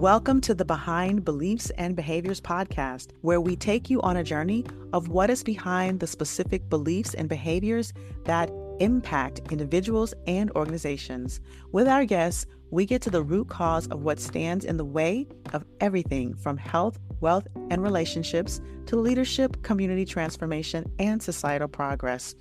Welcome to the Behind Beliefs and Behaviors podcast, where we take you on a journey of what is behind the specific beliefs and behaviors that impact individuals and organizations. With our guests, we get to the root cause of what stands in the way of everything from health, wealth, and relationships to leadership, community transformation, and societal progress.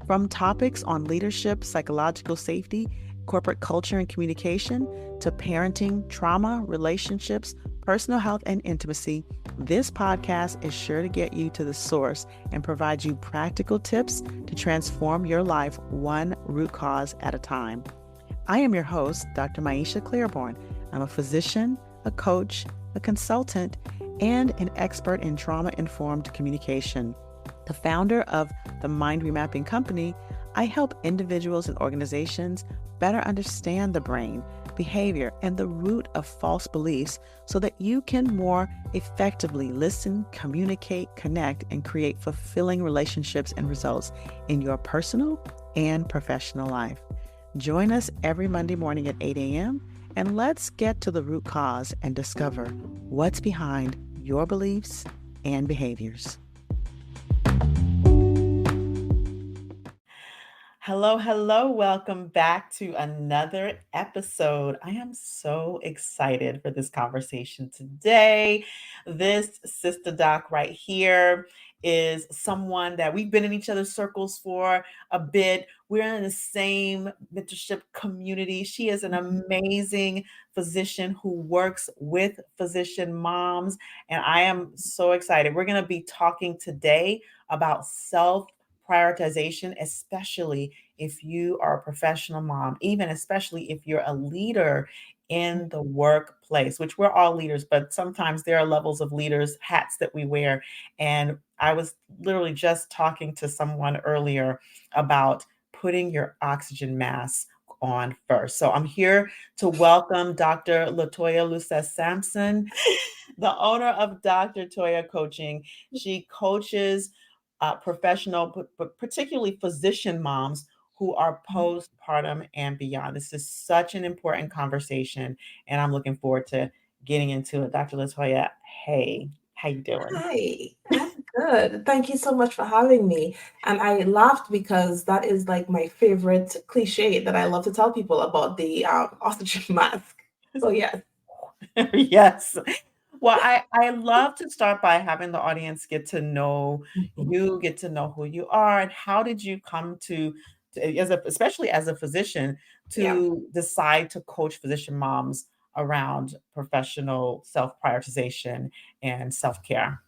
From topics on leadership, psychological safety, corporate culture and communication, to parenting, trauma, relationships, personal health, and intimacy, this podcast is sure to get you to the source and provide you practical tips to transform your life one root cause at a time. I am your host, Dr. Maisha Claiborne. I'm a physician, a coach, a consultant, and an expert in trauma-informed communication. The founder of the Mind Remapping Company, I help individuals and organizations better understand the brain, behavior, and the root of false beliefs so that you can more effectively listen, communicate, connect, and create fulfilling relationships and results in your personal and professional life. Join us every Monday morning at 8 a.m. and let's get to the root cause and discover what's behind your beliefs and behaviors. Hello. Welcome back to another episode. I am so excited for this conversation today. This sister doc right here is someone that we've been in each other's circles for a bit. We're in the same mentorship community. She is an amazing physician who works with physician moms, and I am so excited. We're going to be talking today about prioritization, especially if you are a professional mom, even especially if you're a leader in the workplace, which we're all leaders, but sometimes there are levels of leaders, hats that we wear. And I was literally just talking to someone earlier about putting your oxygen mask on first. So I'm here to welcome Dr. Toya Luces-Sampson, the owner of Dr. Toya Coaching. She coaches professional, but particularly physician moms who are postpartum and beyond. This is such an important conversation, and I'm looking forward to getting into it. Dr. Latoya, hey, how you doing? Hi, I'm good. Thank you so much for having me. And I laughed because that is like my favorite cliche that I love to tell people about the oxygen mask. So yes. Yes. Well, I love to start by having the audience get to know Mhm. you, get to know who you are, and how did you come especially as a physician, Yeah. to decide to coach physician moms around professional self-prioritization and self-care?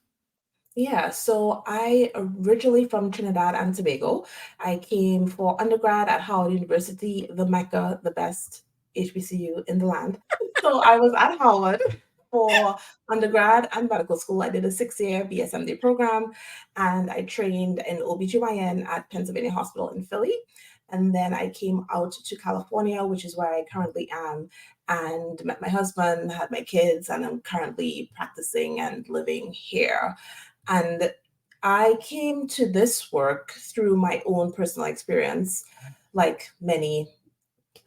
Yeah, so I originally from Trinidad and Tobago. I came for undergrad at Howard University, the Mecca, the best HBCU in the land. So I was at Howard for undergrad and medical school. I did a 6-year BSMD program and I trained in OBGYN at Pennsylvania Hospital in Philly. And then I came out to California, which is where I currently am, and met my husband, had my kids, and I'm currently practicing and living here. And I came to this work through my own personal experience, like many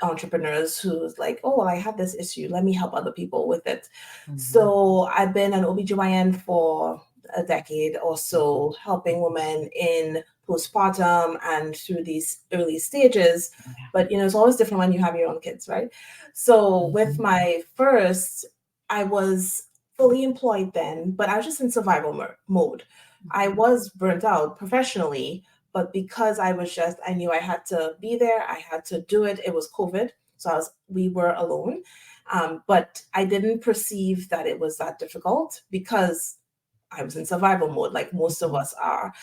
entrepreneurs who's like, oh, well, I have this issue. Let me help other people with it. Mhm. So I've been an OBGYN for a decade or so, helping women in postpartum and through these early stages. But it's always different when you have your own kids, right? So with Mhm. my first, I was fully employed then, but I was just in survival mode. I was burnt out professionally, but because I knew I had to be there, I had to do it. It was COVID, so we were alone. But I didn't perceive that it was that difficult because I was in survival mode, like most of us are.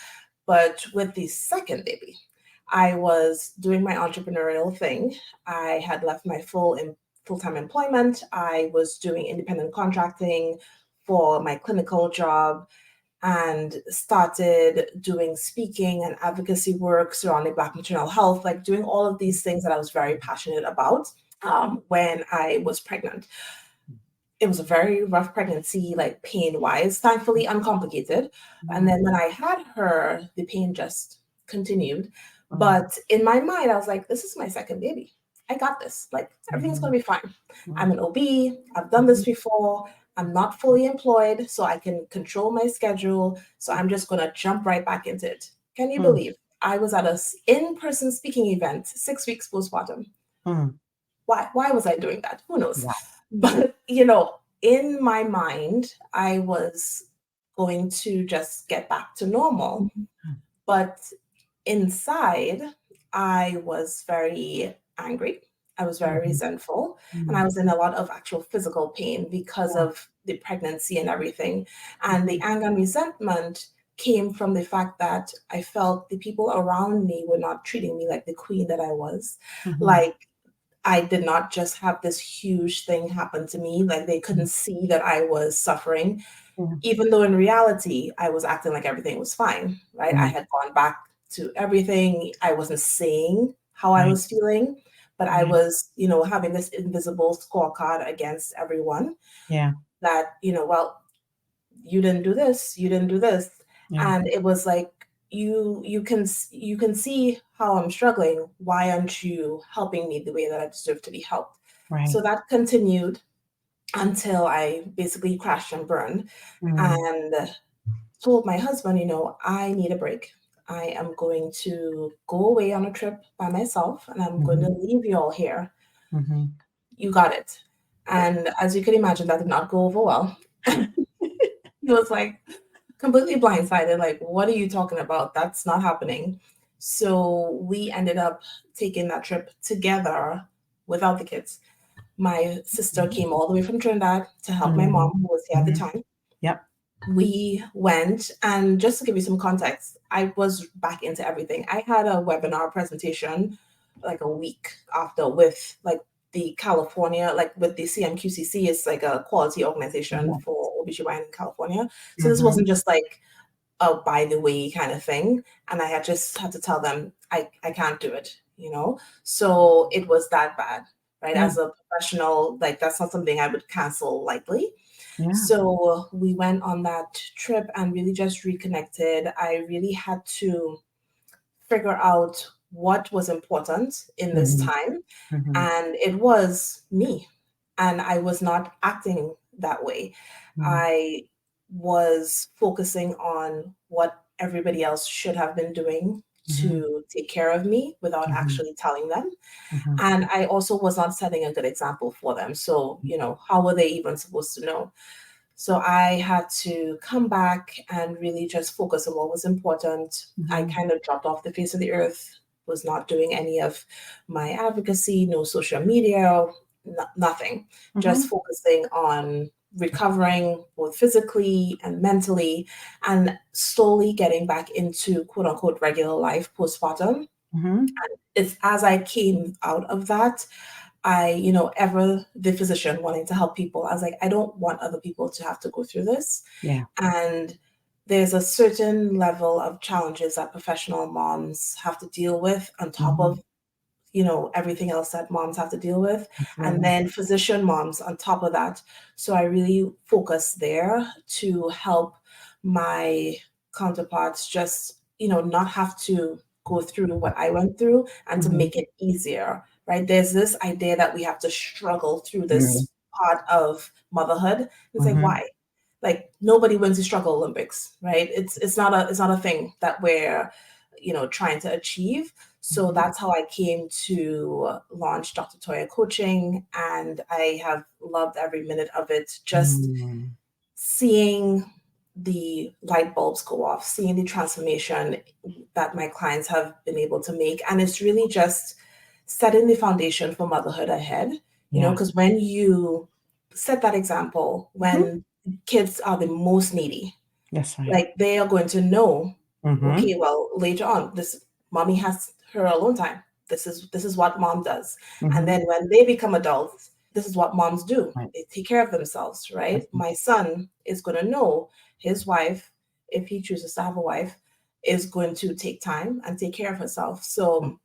But with the second baby, I was doing my entrepreneurial thing. I had left my full-time employment. I was doing independent contracting for my clinical job and started doing speaking and advocacy work surrounding Black maternal health, like doing all of these things that I was very passionate about when I was pregnant. It was a very rough pregnancy, like pain wise, thankfully uncomplicated. And then when I had her, the pain just continued. Mhm. But in my mind, I was like, this is my second baby. I got this. Like everything's Mhm. gonna be fine. I'm Mhm. an OB. I've done this Mhm. before. I'm not fully employed, so I can control my schedule. So I'm just gonna jump right back into it. Can you Mm. believe I was at a in-person speaking event 6 weeks postpartum? Mm. Why was I doing that? Who knows? Wow. But in my mind, I was going to just get back to normal. Mhm. But inside, I was very angry. I was very Mhm. resentful, and I Mm. was in a lot of actual physical pain because Yeah. of the pregnancy and everything. And the Mhm. anger and resentment came from the fact that I felt the people around me were not treating me like the queen that I was. Mhm. Like I did not just have this huge thing happen to me, like they couldn't Mm. see that I was suffering, Yeah. even though in reality I was acting like everything was fine, right? I Mm. had gone back to everything. I wasn't saying how I Right. was feeling, but I Yeah. was, having this invisible scorecard against everyone Yeah. that, well, you didn't do this, you didn't do this. Yeah. And it was like you can see how I'm struggling. Why aren't you helping me the way that I deserve to be helped? Right. So that continued until I basically crashed and burned. Mm. And told my husband, I need a break. I am going to go away on a trip by myself and I'm going to Mhm. leave you all here. Mhm. You got it. And as you can imagine, that did not go over well. He was like completely blindsided, like, what are you talking about? That's not happening. So we ended up taking that trip together without the kids. My sister came all the way from Trinidad to help my Mhm. mom, who was here at the Mhm. time. Yep. We went, and just to give you some context, I was back into everything. I had a webinar presentation like a week after with like the California, like with the CMQCC, is like a quality organization Yeah. for OBGYN in California. So this Mhm. wasn't just like a by the way kind of thing. And I had just had to tell them I can't do it. So it was that bad, right? Yeah. As a professional, like that's not something I would cancel lightly. Yeah. So we went on that trip and really just reconnected. I really had to figure out what was important in this Mhm. time. Mhm. And it was me. And I was not acting that way. Mhm. I was focusing on what everybody else should have been doing Mhm. to take care of me without Mhm. actually telling them. Mhm. And I also was not setting a good example for them. So, how were they even supposed to know? So I had to come back and really just focus on what was important. I Mhm. kind of dropped off the face of the earth, was not doing any of my advocacy, no social media, nothing, just Mhm. focusing on recovering both physically and mentally and slowly getting back into quote unquote regular life postpartum. Mhm. It's as I came out of that, ever the physician wanting to help people, I was like, I don't want other people to have to go through this. Yeah. And there's a certain level of challenges that professional moms have to deal with on top Mhm. of, everything else that moms have to deal with. And Absolutely. then physician moms on top of that. So I really focus there to help my counterparts just, not have to go through what I went through and to Mhm. make it easier, right? There's this idea that we have to struggle through Mhm. this part of motherhood. It's like, Mhm. why? Like nobody wins the struggle Olympics, right? It's not a thing that we're trying to achieve. So Mhm. that's how I came to launch Dr. Toya Coaching, and I have loved every minute of it. Just Mm. seeing the light bulbs go off, seeing the transformation that my clients have been able to make. And it's really just setting the foundation for motherhood ahead, Yeah. because when you set that example, Mhm. when kids are the most needy, That's right. like they are going to know, Mhm. okay, well, later on, this mommy has her alone time. This is what mom does. And Mhm. then when they become adults, this is what moms do. Right. They take care of themselves, right? That's My son is going to know his wife, if he chooses to have a wife, is going to take time and take care of herself. So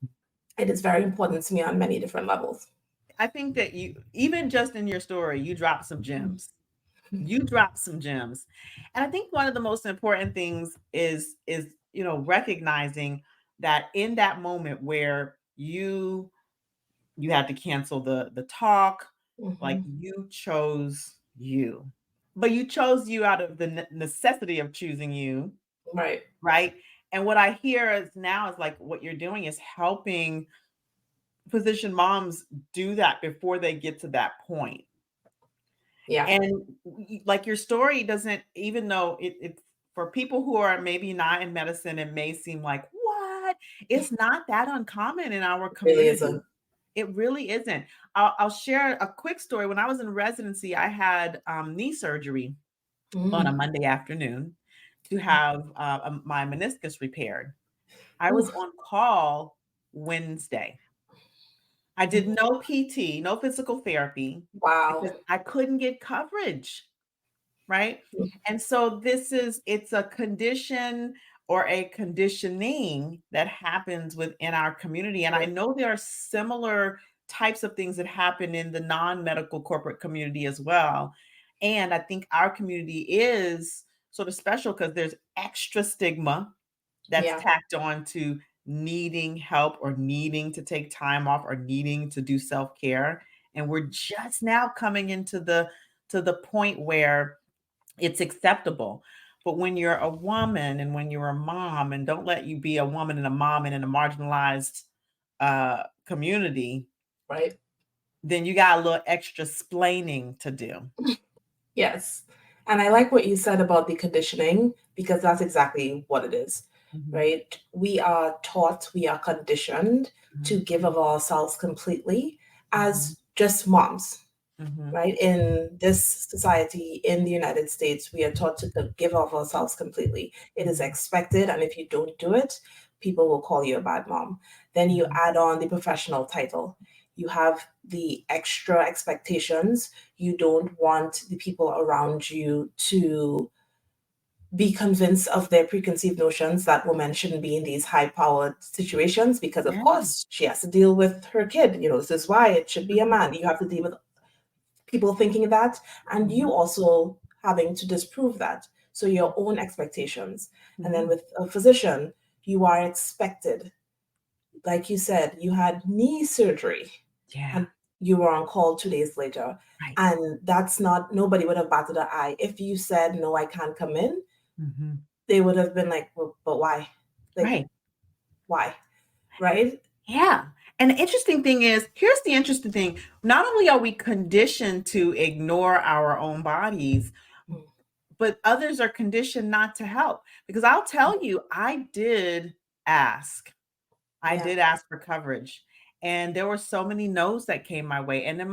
it is very important to me on many different levels. I think that you, even just in your story, you dropped some gems. You dropped some gems. And I think one of the most important things is, recognizing that in that moment where you You had to cancel the talk. Like Hmm. you chose you. But you chose you out of the necessity of choosing you, Right. right? And what I hear is now is like what you're doing is helping physician moms do that before they get to that point. Yeah. And like your story doesn't, even though it for people who are maybe not in medicine, it may seem like, what? It's not that uncommon in our It really community. isn't. It really isn't. I'll share a quick story. When I was in residency, I had knee surgery on a Mm. Monday afternoon to have my meniscus repaired. I was Ooh. on call Wednesday. I did Mhm. no PT, no physical therapy, Wow. because I couldn't get coverage, right? And so it's a condition or a conditioning that happens within our community. And I Right. know there are similar types of things that happen in the non-medical corporate community as well. And I think our community is sort of special because there's extra stigma that's Yeah. tacked on to needing help or needing to take time off or needing to do self-care. And we're just now coming into the point where it's acceptable. But when you're a woman and when you're a mom, and don't let you be a woman and a mom and in a marginalized community, Right. then you got a little extra splaining to do. Yes. And I like what you said about the conditioning because that's exactly what it is, Mhm, right? We are taught, we are conditioned to mhm, give of ourselves completely mhm, as just moms, mhm, right? In this society, in the United States, we are taught to give of ourselves completely. It is mhm, expected, and if you don't do it, people will call you a bad mom. Then you mhm. add on the professional title. You have the extra expectations. You don't want the people around you to be convinced of their preconceived notions that women shouldn't be in these high powered situations because, of Yeah. course, she has to deal with her kid. This is why it should be a Mhm, man. You have to deal with people thinking that, and mhm, you also having to disprove that. So your own expectations. And then mhm. with a physician, you are expected. Like you said, you had knee surgery Yeah. and you were on call 2 days later. Right. And that's not, nobody would have batted an eye. If you said, no, I can't come in, Mhm. they would have been like, well, but why? Like, Right. why? Right? Yeah. And the interesting thing is, here's the interesting thing. Not only are we conditioned to ignore our own bodies, Mm. but others are conditioned not to help. Because I'll tell you, I did ask. I Yeah. did ask for coverage. And there were so many no's that came my way. Yeah. And then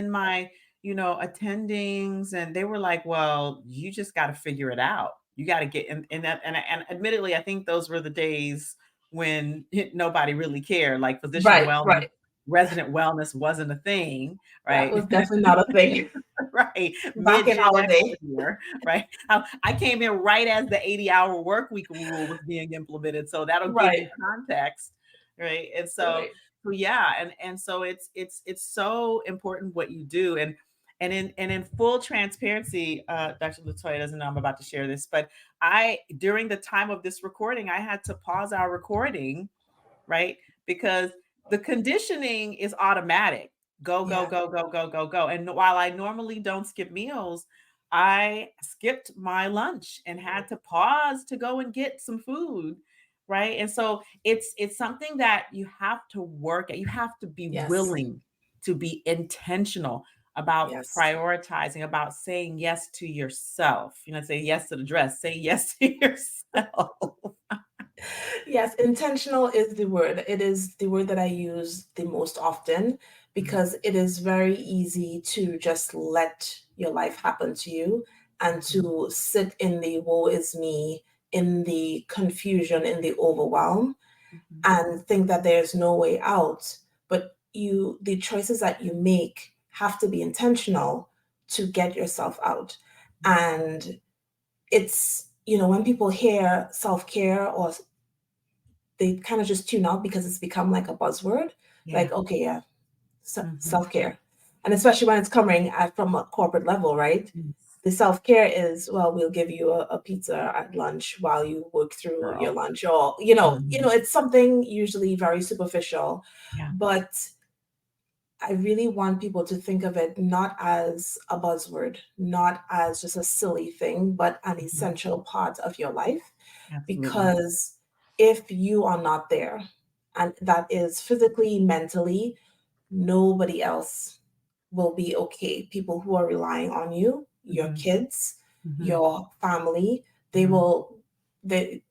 my, attendings, and they were like, well, you just got to figure it out. You got to get in that. And admittedly, I think those were the days when nobody really cared. Like physician Right. wellness, Right. resident wellness wasn't a thing, That right? was definitely not a thing Right. back Mid in Gen our X day. here, right? I came in right as the 80-hour work week rule was being implemented. So that'll give Right. you context, right? And so, Right. so yeah, and so it's so important what you do. And in full transparency, Dr. Latoya doesn't know I'm about to share this, but I during the time of this recording, I had to pause our recording, right? Because the conditioning is automatic. Go, go, Yeah. go, go, go, go, go. And while I normally don't skip meals, I skipped my lunch and had to pause to go and get some food, right? And so it's something that you have to work at. You have to be Yes. willing to be intentional about Yes. prioritizing, about saying yes to yourself. Say yes to the dress, say yes to yourself. Yes, intentional is the word. It is the word that I use the most often because it is very easy to just let your life happen to you and Mhm, to sit in the woe is me, in the confusion, in the overwhelm, mhm, and think that there's no way out. But the choices that you make have to be intentional to get yourself out. mhm. And it's, when people hear self care or they kind of just tune out because it's become like a buzzword. Yeah. Like, okay, yeah, Mhm. self care. And especially when it's coming from a corporate level, right? Yes. The self care is, well, we'll give you a pizza at lunch while you work through your Girl. lunch, or Mhm. it's something usually very superficial, Yeah. but I really want people to think of it not as a buzzword, not as just a silly thing, but an Mhm. essential part of your life. Absolutely. Because if you are not there, and that is physically, mentally, nobody else will be okay. People who are relying on you, your Mhm. kids, Mhm. your family, they Mhm. will, they,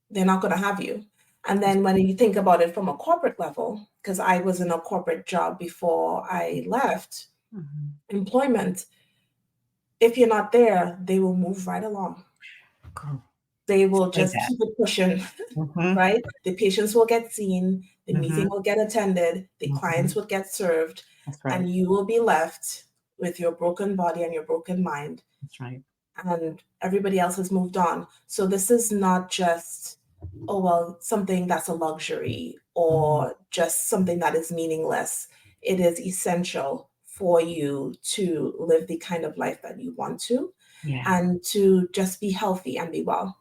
they're not going to have you. And That's then when you think about it from a corporate level, because I was in a corporate job before I left Mhm. employment, if you're not there, they will move right along. Cool. They will Say just that. keep it pushing, Mhm. right? The patients will get seen, the meeting Mhm. will get attended, the clients Mhm. will get served, That's right. and you will be left with your broken body and your broken mind, That's right. and everybody else has moved on. So this is not just, oh, well, something that's a luxury Mhm. or just something that is meaningless. It is essential for you to live the kind of life that you want to Yeah. and to just be healthy and be well.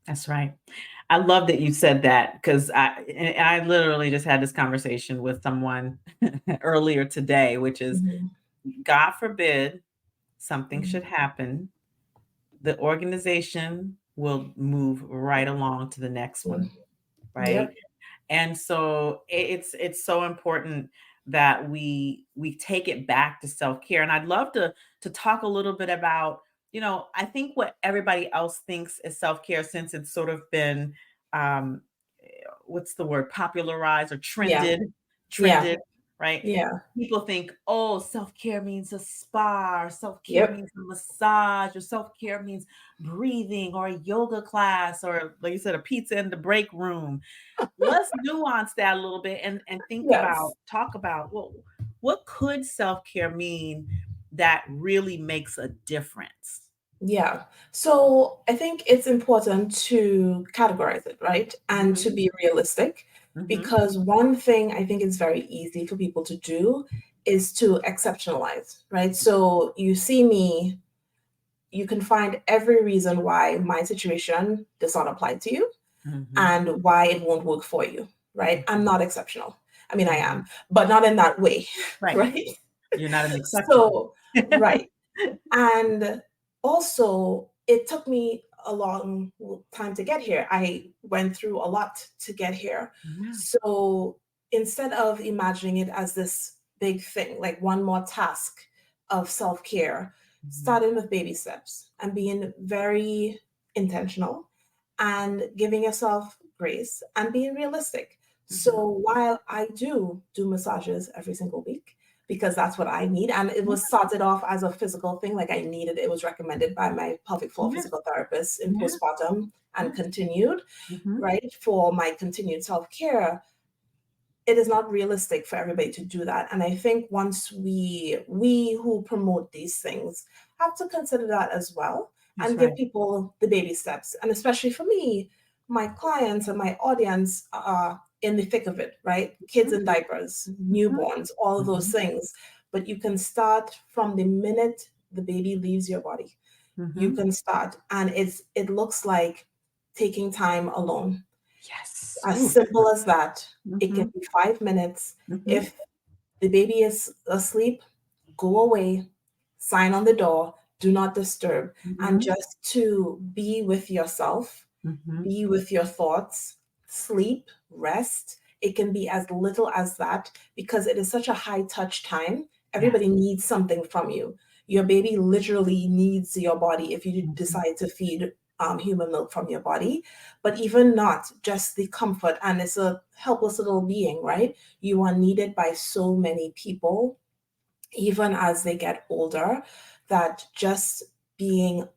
That's right. I love that you said that because I literally just had this conversation with someone earlier today, which is Mhm, God forbid something mhm, should happen, the organization will move right along to the next mhm. one, right? Yep. And so it's so important that we take it back to self-care. And I'd love to talk a little bit about, I think what everybody else thinks is self-care, since it's sort of been um what's the word, popularized or Yeah. trended, Yeah. right? Yeah. People think, oh, self-care means a spa, or self-care Yep. means a massage, or self-care means breathing, or a yoga class, or like you said, a pizza in the break room. Let's nuance that a little bit and Yes. talk about, well, what could self-care mean that really makes a difference? Yeah. So I think it's important to categorize it, right? And to Mhm. be realistic, Mhm. because one thing I think is very easy for people to do is to exceptionalize, right? So you see me, you can find every reason why my situation does not apply to you Mhm. and why it won't work for you, right? I'm Mhm. not exceptional. I mean, I Mhm. am, but not in that way, Right. right? You're not an exception. So, right. And also, it took me a long time to get here. I went through a lot to get here. Yeah. So instead of imagining it as this big thing, like one more task of self care, Mhm. starting with baby steps and being very intentional and giving yourself grace and being realistic. Mhm. So while I do massages every single week, because that's what I need. And it was started off as a physical thing, like I needed it. It was recommended by my pelvic floor Yeah. physical therapist in Yeah. postpartum and Yeah. continued, Mhm. right, for my continued self care. It is not realistic for everybody to do that. And I think once we who promote these things have to consider that as well That's and give right. people the baby steps. And especially for me, my clients and my audience are in the thick of it, right? Kids in Mhm. diapers, Mhm. newborns, all of those Mhm. things. But you can start from the minute the baby leaves your body. You Mhm. can start, and it looks like taking time alone, Yes. as Ooh. simple as that. It can Mhm. be 5 minutes. Mhm. If the baby is asleep, go away, sign on the door, do not disturb, and Mhm. just to be with yourself, Mhm. be with your thoughts, sleep, rest. It can be as little as that because it is such a high touch time. Yeah. Everybody needs something from you. Your baby literally needs your body if you Mhm. decide to feed human milk from your body, but even not just the comfort, and it's a helpless little being, right? You are needed by so many people, even as they get older, that just being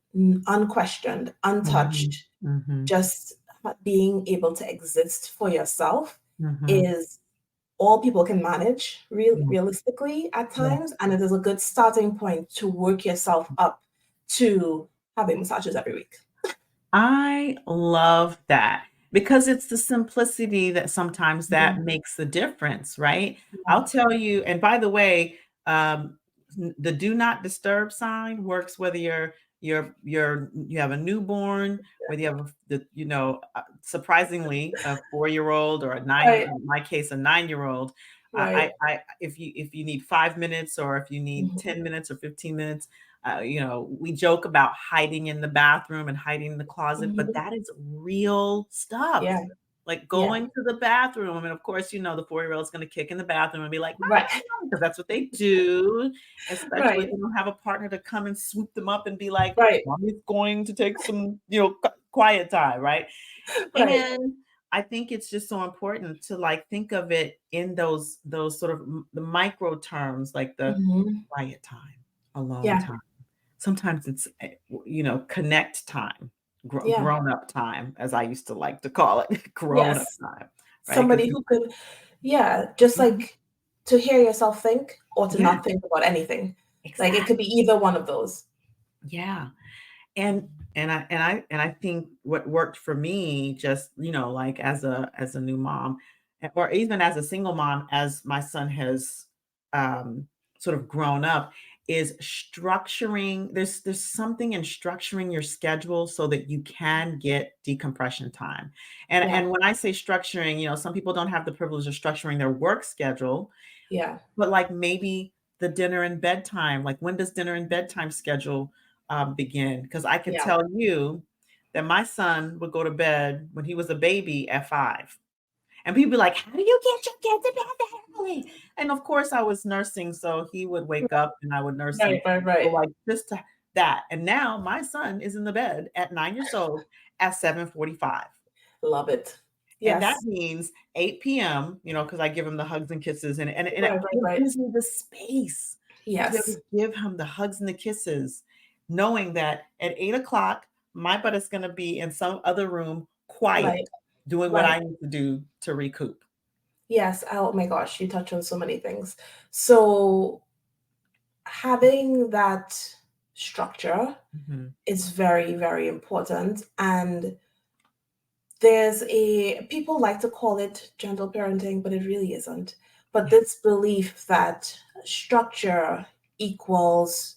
unquestioned, Mhm. untouched, Mhm. just being able to exist for yourself Mhm. is all people can manage Yeah. realistically at Yeah. times. And it is a good starting point to work yourself up to having massages every week. I love that because it's the simplicity that sometimes that Mhm. makes the difference, right? I'll Yeah. tell you, and by the way, um, the do not disturb sign works whether you have a newborn, whether you have surprisingly a 4-year-old or a nine, Right. in my case, a 9-year-old. Right. If you need 5 minutes, or if you need Mhm. 10 minutes or 15 minutes, we joke about hiding in the bathroom and hiding in the closet, but Mhm. that is real stuff. Yeah. Like Yeah. going to the bathroom, and of course, the 4-year-old is going to kick in the bathroom and be like, Right. because that's what they do, especially if Right. you don't have a partner to come and swoop them up and be like, Right. mommy's going to take some, quiet time, right? Right. And I think it's just so important to like think of it in those sort of the micro terms, like the Mhm. quiet time, alone Yeah. time. Sometimes it's connect time, Yeah. grown up time, as I used to like to call it, grown up Yes. time, right? Because Somebody who could, yeah, just like to hear yourself think or to yeah, not think about anything. Like it could be exactly, either one of those. yeah. And I think what worked for me, just like as a new mom, or even as a single mom, as my son has sort of grown up, is structuring. There's something in structuring your schedule so that you can get decompression time. and Yeah. and when I say structuring, some people don't have the privilege of structuring their work schedule, Yeah. but like maybe the dinner and bedtime, like when does dinner and bedtime schedule begin? Because I can Yeah. tell you that my son would go to bed when he was a baby at 5. And people be like, how do you get your kid to bed that early? And of course, I was nursing, so he would wake up and I would nurse Right. him. Right. So Right. like that. And now my son is in the bed at 9 years old at 7:45. Love it. And that Yes. means 8 p.m., because I give him the hugs and kisses, and Right. Right. it Right. gives me the space to be able Yes. to give him the hugs and the kisses, knowing that at 8 o'clock, my butt is going to be in some other room, quiet, Right. doing what Right. I need to do to recoup. Yes. Oh my gosh, you touch on so many things. So having that structure Mhm. is very, very important. And there's a people like to call it gentle parenting, but it really isn't. But Yeah. this belief that structure equals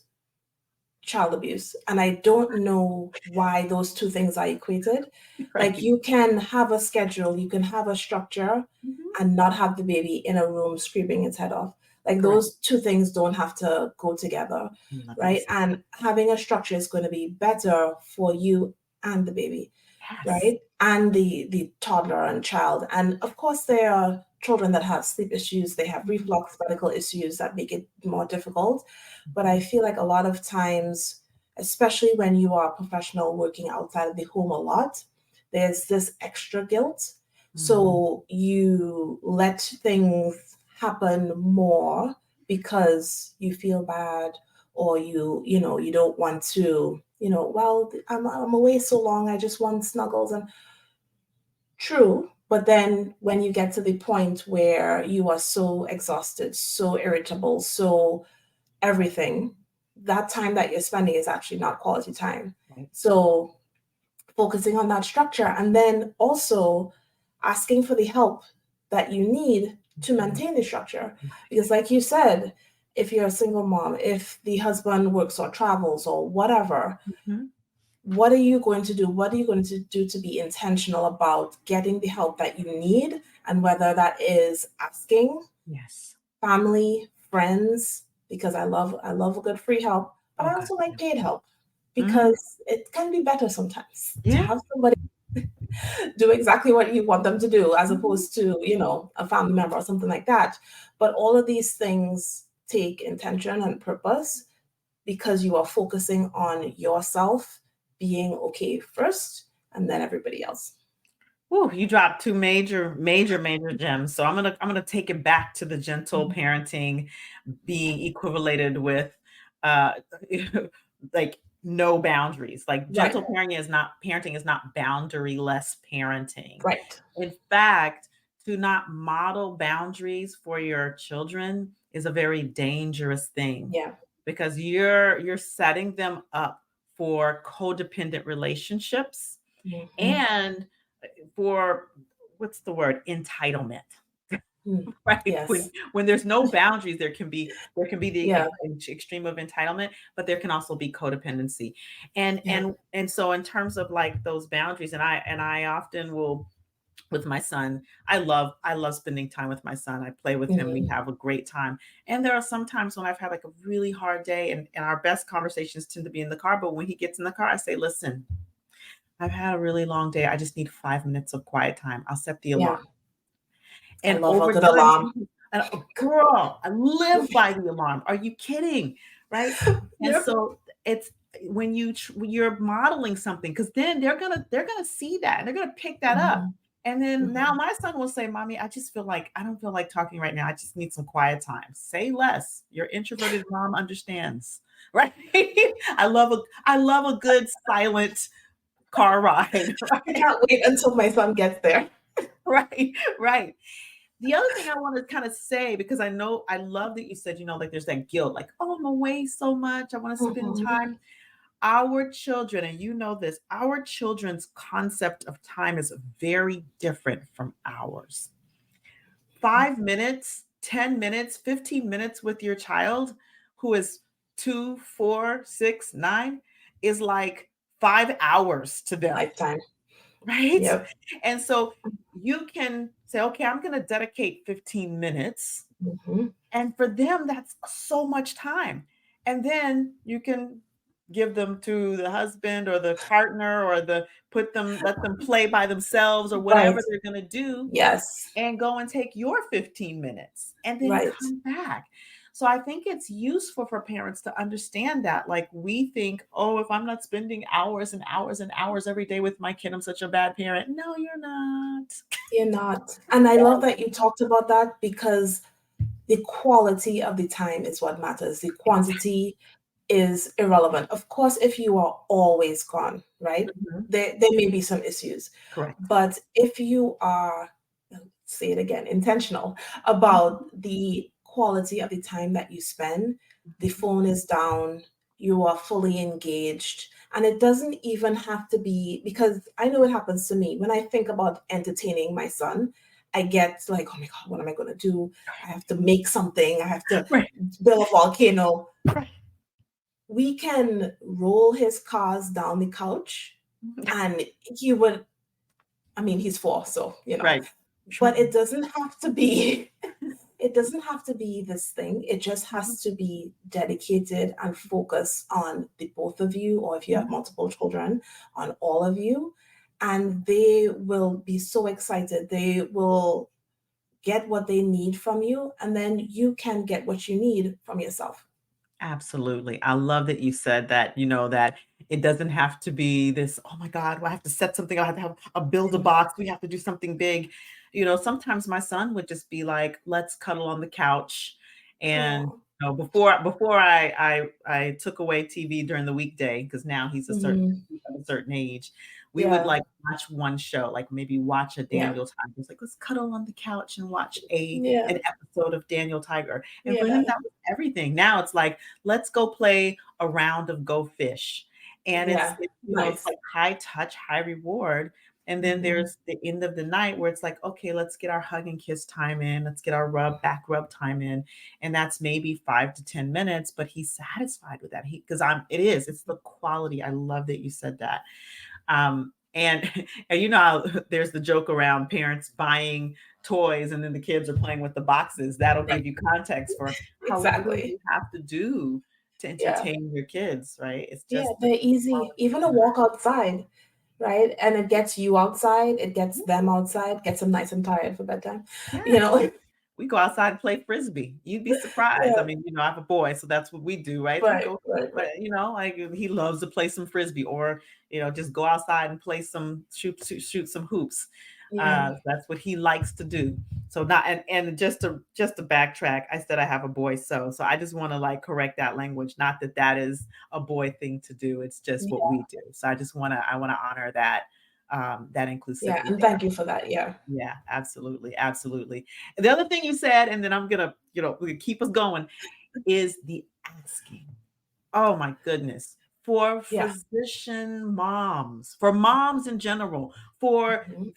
child abuse. And I don't know why those two things are equated. Like Right. you can have a schedule, you can have a structure Mhm. and not have the baby in a room screaming its head off. Like Correct. those two things don't have to go together, Love that you right? said that. And having a structure is going to be better for you and the baby, Yes. right? And the toddler and child. And of course, there are children that have sleep issues, they have Mhm. reflux medical issues that make it more difficult. But I Mhm. feel like a lot of times, especially when you are a professional working outside of the home a lot, there's this extra guilt. Mhm. So you let things happen more because you feel bad, or you don't want to, well, I'm away so long, I just want snuggles. And true, but then when you get to the point where you are so exhausted, so irritable, so everything, that time that you're spending is actually not quality time. Right. So focusing on that structure, and then also asking for the help that you need to Mhm. maintain the structure. Right. Because like you said, if you're a single mom, if the husband works or travels or whatever, Mhm. what are you going to do? What are you going to do to be intentional about getting the help that you need? And whether that is asking Yes. family, friends, because I love a good free help, but Oh I God. also like Yeah. paid help Mhm. because it can be better sometimes to Yeah. have somebody do exactly what you want them to do as Mhm. opposed to, a family member or something like that. But all of these things take intention and purpose because you are focusing on yourself being okay first and then everybody else. Ooh, you dropped two major, major, major gems. So I'm gonna take it back to the gentle Mhm. parenting being equivalated with uh like no boundaries. Like Right, gentle parenting is not boundaryless parenting. right. In fact, to not model boundaries for your children is a very dangerous thing, Yeah. because you're setting them up for codependent relationships, Hmm. and for, what's the word, entitlement. Right? Yes. When there's no boundaries, there can be the Yeah. extreme of entitlement, but there can also be codependency. And Yeah. and and so in terms of like those boundaries, and I often will with my son. I love spending time with my son. I play with him. We Mhm. have a great time. And there are some times when I've had like a really hard day, and our best conversations tend to be in the car. But when he gets in the car, I say, listen, I've had a really long day. I just need 5 minutes of quiet time. I'll set the Yeah, alarm. I And love a over good time, alarm. girl, I live by the alarm. Are you kidding? Right? And Yep. so it's when you're modeling something, because then they're gonna see that and they're gonna pick that up. Mhm. And then now Mhm. my son will say, "Mommy, I don't feel like talking right now. I just need some quiet time. Say less. Your introverted mom understands." Right? I love a good silent car ride. I Right? can't wait until my son gets there. Right. Right. The other thing I want to kind of say, because I know I love that you said, like there's that guilt, like, oh, I'm away so much. I want to spend Mhm. time. Our children, and you know this, our children's concept of time is very different from ours. 5 minutes, 10 minutes, 15 minutes with your child who is 2, 4, 6, 9 is like 5 hours to them. Lifetime. Right? Yep. And so you can say, okay, I'm going to dedicate 15 minutes. Mhm. And for them, that's so much time. And then you can give them to the husband or the partner, or let them play by themselves or Right. whatever they're going to do, Yes. and go and take your 15 minutes and then Right. come back. So I think it's useful for parents to understand that. Like, we think, oh, if I'm not spending hours and hours and hours every day with my kid, I'm such a bad parent. No, you're not. You're not. And I love that you talked about that because the quality of the time is what matters. The quantity is irrelevant. Of course, if you are always gone, right? Mhm. There may be some issues. Correct. But if you are, say it again, intentional Mhm. about the quality of the time that you spend, the Mhm. phone is down, you are fully engaged. And it doesn't even have to be, because I know it happens to me. When I think about entertaining my son, I get like, oh my God, what am I going to do? I have to make something, I have to Right. build a volcano. Right. We can roll his cars down the couch and he would, I mean, he's 4, so, Right. but True. it doesn't have to be, it doesn't have to be this thing. It just Mhm. has to be dedicated and focus on the both of you, or if you have Mhm. multiple children, on all of you. And they will be so excited. They will get what they need from you, and then you can get what you need from yourself. Absolutely. I love that you said that, that it doesn't have to be this, oh my God, well, I have to set something, I have to have a build a box, we have to do something big. Sometimes my son would just be like, let's cuddle on the couch. And Oh. before I took away TV during the weekday, because now Mhm. he's of a certain age, we would Yeah. like watch one show, like maybe watch a Yeah. Daniel Tiger. It's like, let's cuddle on the couch and watch an Yeah. episode of Daniel Tiger. And for him, Yeah. that was everything. Now it's like, let's go play a round of Go Fish. And Yeah. it's Nice. like high touch, high reward. And then Mhm. there's the end of the night where it's like, okay, let's get our hug and kiss time in. Let's get our back rub time in. And that's maybe 5 to 10 minutes, but he's satisfied with that. It's the quality. I love that you said that. And and how there's the joke around parents buying toys and then the kids are playing with the boxes. That'll Right. give you context for how little Exactly. you have to do to Yeah. entertain your kids, right? It's Yeah, just the they're easy. quality Even a time. walk outside, right? And it gets you outside, it gets them Mhm. outside, gets them nice and tired for bedtime. You Yes. know? We go outside and play frisbee. You'd be surprised. I Yeah. mean, I have a boy, so that's what we do, right? We Right, go, right, right. like he loves to play some frisbee, or just go outside and play shoot some hoops. Yeah. That's what he likes to do. So not and just to backtrack, I said I have a boy, so I just want to like correct that language. Not that that is a boy thing to do. It's just what Yeah. we do. So I want to honor that Yeah. inclusivity And there. thank you for that. Yeah. Yeah, absolutely, absolutely. The other thing you said, and then I'm gonna, we keep us going, is the asking. Oh my goodness. For Yeah. for moms in general, for Mhm.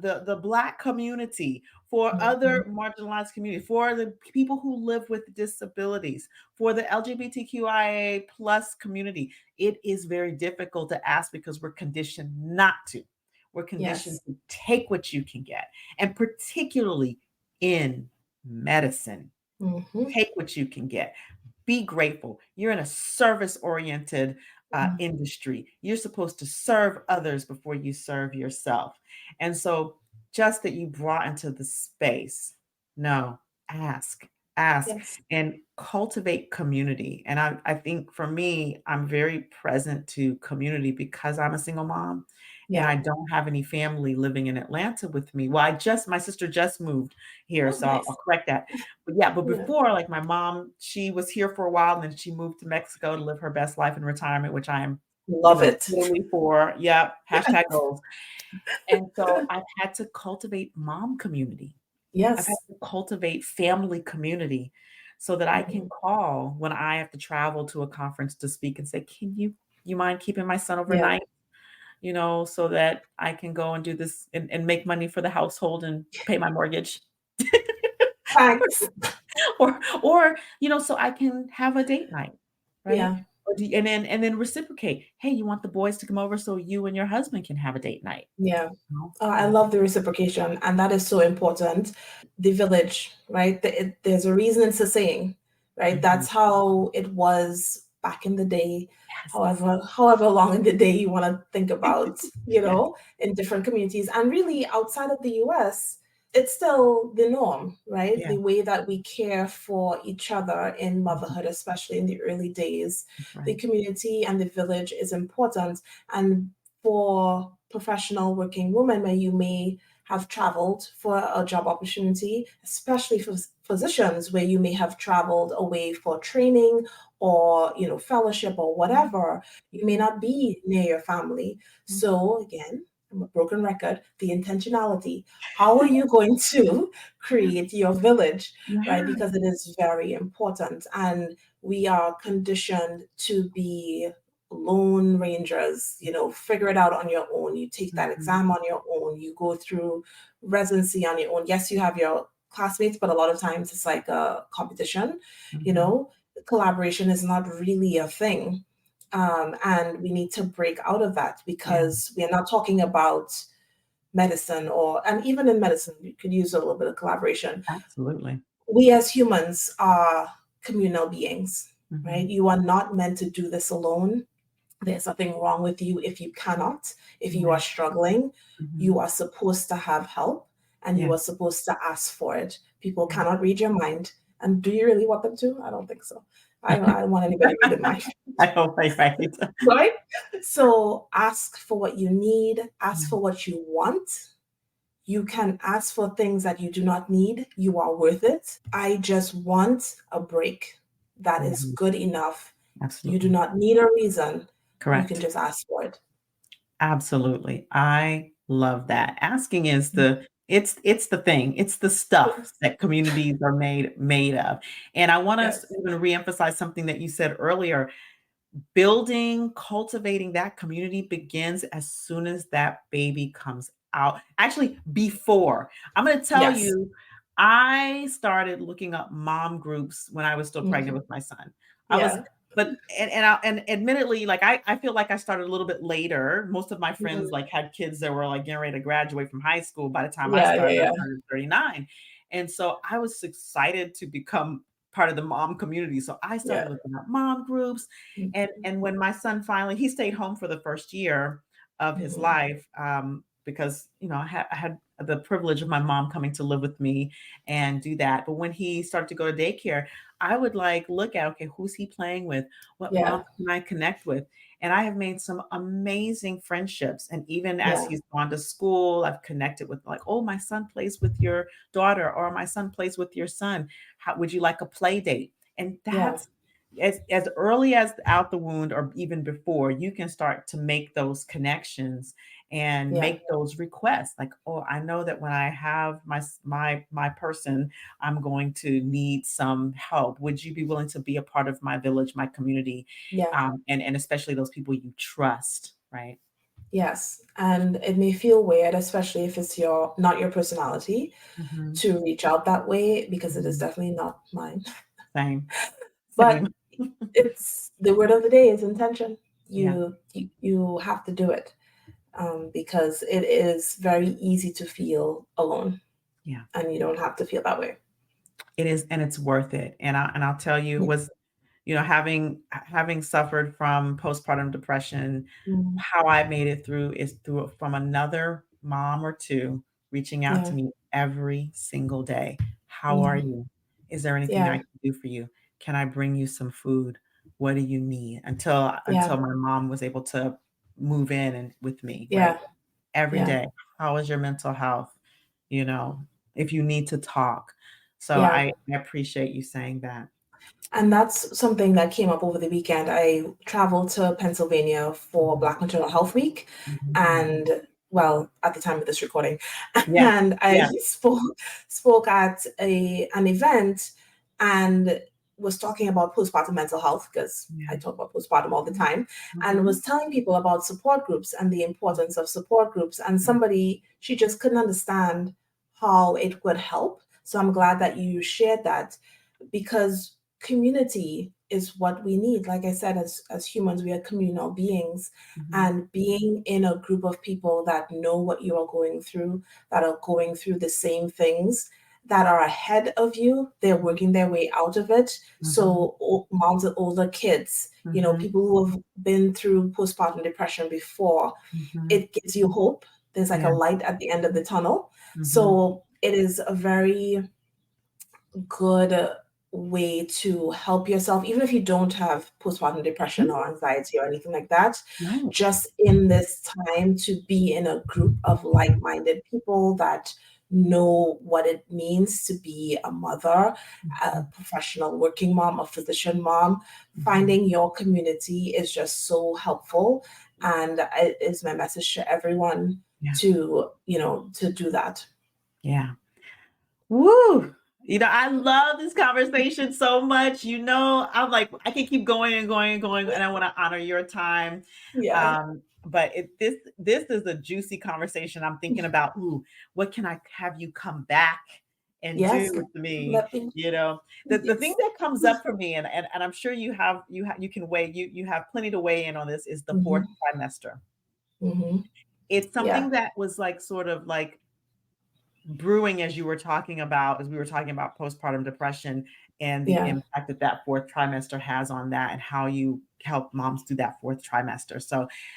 the Black community, for Mhm. other marginalized communities, for the people who live with disabilities, for the LGBTQIA plus community, it is very difficult to ask because we're conditioned not to. we're conditioned Yes. to take what you can get. And particularly in medicine, Mm-hmm. take what you can get. Be grateful. You're in a service oriented industry. You're supposed to serve others before you serve yourself. And so, just that you brought into the space, no, ask, ask, Yes. and cultivate community. And I think for me, I'm very present to community because I'm a single mom and Yeah. I don't have any family living in Atlanta with me. Well, my sister just moved here, Oh, so I'll nice. correct that. But yeah, but Yeah. before, like my mom, she was here for a while and then she moved to Mexico to live her best life in retirement, which I am, Love it. totally for. Yep. Hashtag goals. And so I've had to cultivate mom community. I've had Yes. to cultivate family community so that I can Mhm. call when I have to travel to a conference to speak and say, can you mind keeping my son Yeah. overnight? So that I can go and do this and make money for the household and pay my mortgage. Thanks. So I can have a date night, right? Yeah. And then reciprocate. Hey, you want the boys to come over so you and your husband can have a date night? Yeah. No? I Yeah. love the reciprocation, and that is so important. The village, right? There's a reason it's a saying, right? Mhm. That's how it was back in the day. Yes. However long in the day you want to think about, Yes. in different communities, and really outside of the U.S., it's still the norm, right? Yeah. The way that we care for each other in Mhm. motherhood, especially in the early days, That's the right. community and the village is important. And for professional working women where you may have traveled for a job opportunity, especially for physicians where you may have traveled away for training or fellowship or whatever, you may Mhm. not be near your family. Mhm. So again, I'm a broken record, the intentionality. How are you going to create your village, right? Yeah. Because it is very important. And we are conditioned to be lone rangers, figure it out on your own. You take that Mhm. exam on your own, you go through residency on your own. Yes, you have your classmates, but a lot of times it's like a competition, you Mhm. know, collaboration is not really a thing. And we need to break out of that Yeah. because we are not talking about medicine and even in medicine, we could use a little bit of collaboration. Absolutely. We as humans are communal beings, right? Mhm. You are not meant to do this alone. There's nothing wrong with you if you cannot. If you are Right. struggling, Mhm. you are supposed to have help and you Yeah. are supposed to ask for it. People Yeah. cannot read your mind. And do you really want them to? I don't think so. I don't want anybody reading my mind, I hope I right. right? So ask for what you need, ask Yeah. for what you want. You can ask for things that you do not need. You are worth it. I just want a break. That is Mhm. good enough. You do Absolutely. not need a reason. You can Correct. just ask for it. Absolutely. I love that. Asking is Mm. it's the thing. It's the stuff Yes. that communities are made of. And I want us to Yes. even reemphasize something that you said earlier. Building, cultivating that community begins as soon as that baby comes out. Actually, before. I'm going to tell Yes. you, I started looking up mom groups when I was still pregnant Mhm. with my son. I was, Yeah. but and admittedly, like I feel like I started a little bit later. Most of my friends Mhm. like had kids that were like getting ready to graduate from high school. By the time I Yeah, yeah, started, I yeah. turned 39. And so I was excited to become part of the mom community. So I Yeah. started looking up mom groups Mhm. and when my son finally he stayed home for the first year of his Mhm. life, because I had the privilege of my mom coming to live with me and do that. But when he started to go to daycare, I would like look at, okay, who's he playing with? What Yeah. moms can I connect with? And I have made some amazing friendships. And even as Yeah. he's gone to school, I've connected with like, oh, my son plays with your daughter, or my son plays with your son. How would you like a play date? And Yeah. that's as early as out the wound or even before, you can start to make those connections and Yeah. make those requests like, oh, I know that when I have my person, I'm going to need some help. Would you be willing to be a part of my village, my community, Yeah. and especially those people you trust, right? Yes. And it may feel weird, especially if it's not your personality, Hmm. to reach out that way because it is Hmm. definitely not mine. Same, But same. it's the word of the day is intention. Yeah. You have to do it. because it is very easy to feel alone, Yeah, and you don't have to feel that way. it is, and it's worth it. And I'll tell you, it was, having suffered from postpartum depression, Mm, how I made it through is through from another mom or two reaching out to yeah, me every single day. How are yeah, you? Is there anything I yeah, can do for you? Can I bring you some food? What do you need? Until yeah, my mom was able to move in and with me, right? yeah, Every yeah, day. How is your mental health? You know, if you need to talk. So yeah. I appreciate you saying that. And that's something that came up over the weekend. I traveled to Pennsylvania for Mhm, Black Maternal Health Week, mhm. and well, at the time of this recording, Yeah, and I yeah, spoke at an event and was talking about postpartum mental health because I yeah. talk about postpartum all the time, and Mhm, was telling people about support groups and the importance of support groups. And somebody, she just couldn't understand how it would help. So I'm glad that you shared that, because community is what we need. Like I said, as humans, we are communal beings, mhm, and being in a group of people that know what you are going through, that are going through the same things, that are ahead of you, they're working their way out of it. mhm, So moms with older kids, mhm, people who have been through postpartum depression before, mhm. it gives you hope. There's like a Yeah. light at the end of the tunnel. Mhm, So it is a very good way to help yourself, even if you don't have postpartum depression mhm. or anxiety or anything like that. Right. Just in this time to be in a group of like minded people that know what it means to be a mother, a Mhm, professional working mom, a physician mom. mhm. Finding your community is just so helpful. And it is my message to everyone Yeah, to do that. yeah. Woo! I love this conversation so much. I'm like, I can keep going and going and going, and I want to honor your time. Yeah. But this is a juicy conversation. I'm thinking about, ooh, what can I have you come back and do Yes. with me? Let me. The thing Yes. that comes up for me, and I'm sure you can weigh you have plenty to weigh in on this, is the fourth Hmm. trimester. Hmm. It's Yeah. something that was like sort of like brewing as you were talking about as we were talking about postpartum depression and the Yeah. impact that that fourth trimester has on that and how you help moms through that fourth trimester.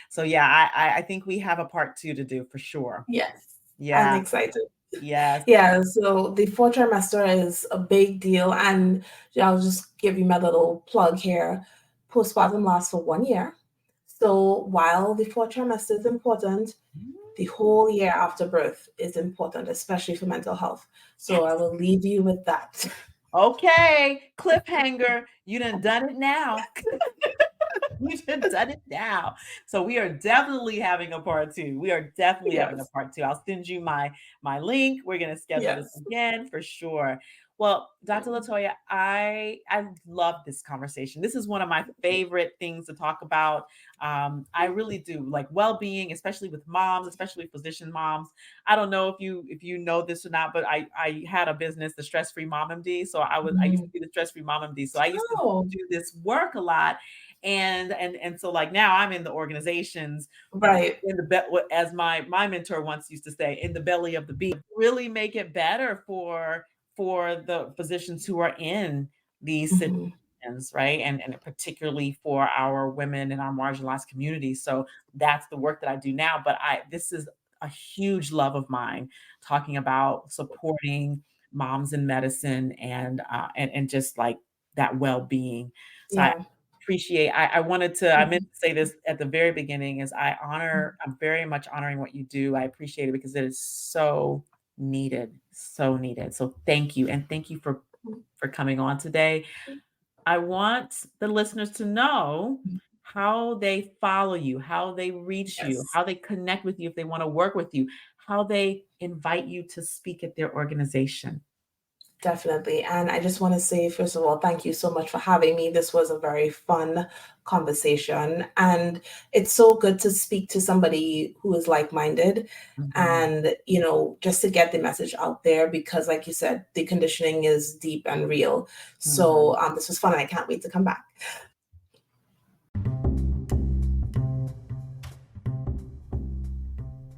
So yeah, I think we have a part two to do for sure. Yes. I'm Yeah. excited. Yes. Yeah. So the fourth trimester is a big deal. And I'll just give you my little plug here. Postpartum lasts for 1 year. So while the fourth trimester is important, the whole year after birth is important, especially for mental health. So I Yes. will leave you with that. Okay. Cliffhanger. You done it now. We have done it now. So we are definitely having a part two. We are definitely having a Yes. part two. I'll send you my link. We're gonna schedule this Yes. again for sure. Well, Dr. Latoya, I love this conversation. This is one of my favorite things to talk about. I really do like well-being, especially with moms, especially physician moms. I don't know if you know this or not, but I had a business, the Stress Free Mom MD. So I used to Mhm. be the Stress Free Mom MD. So I used to Oh, do this work a lot, and so like now I'm in the organizations right. in the as my mentor once used to say, in the belly of the beast, really make it better for the physicians who are in these Mhm. situations, right? And particularly for our women in our marginalized communities. So that's the work that I do now. But I this is a huge love of mine, talking about supporting moms in medicine and just like that well-being. So I Yeah. appreciate I meant Mhm. to say this at the very beginning is I'm very much honoring what you do. I appreciate it because it is so needed, so needed. So thank you. And thank you for coming on today. I want the listeners to know how they follow you, how they reach you, Yes. how they connect with you if they want to work with you, how they invite you to speak at their organization. Definitely. And I just want to say, first of all, thank you so much for having me. This was a very fun conversation. And it's so good to speak to somebody who is like minded Mhm, and, just to get the message out there because, like you said, the conditioning is deep and real. So mhm. this was fun. And I can't wait to come back.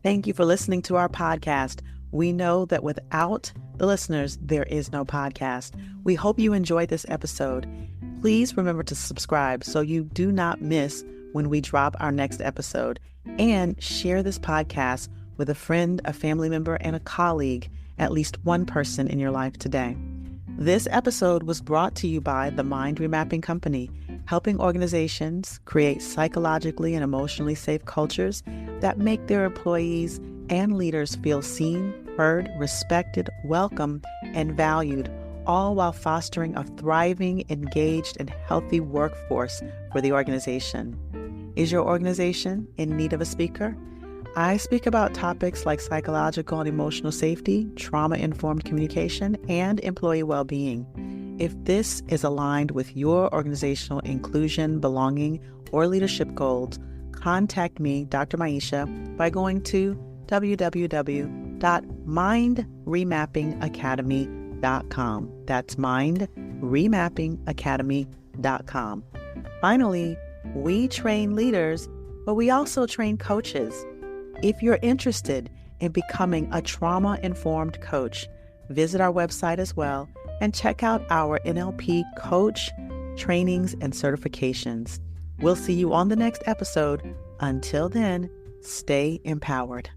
Thank you for listening to our podcast. We know that without the listeners, there is no podcast. We hope you enjoyed this episode. Please remember to subscribe so you do not miss when we drop our next episode. And share this podcast with a friend, a family member, and a colleague, at least one person in your life today. This episode was brought to you by the Mind Remapping Company, helping organizations create psychologically and emotionally safe cultures that make their employees and leaders feel seen, heard, respected, welcome, and valued, all while fostering a thriving, engaged, and healthy workforce for the organization. Is your organization in need of a speaker? I speak about topics like psychological and emotional safety, trauma-informed communication, and employee well-being. If this is aligned with your organizational inclusion, belonging, or leadership goals, contact me, Dr. Maisha, by going to www.mindremappingacademy.com. That's mindremappingacademy.com. Finally, we train leaders, but we also train coaches. If you're interested in becoming a trauma-informed coach, visit our website as well and check out our NLP coach trainings and certifications. We'll see you on the next episode. Until then, stay empowered.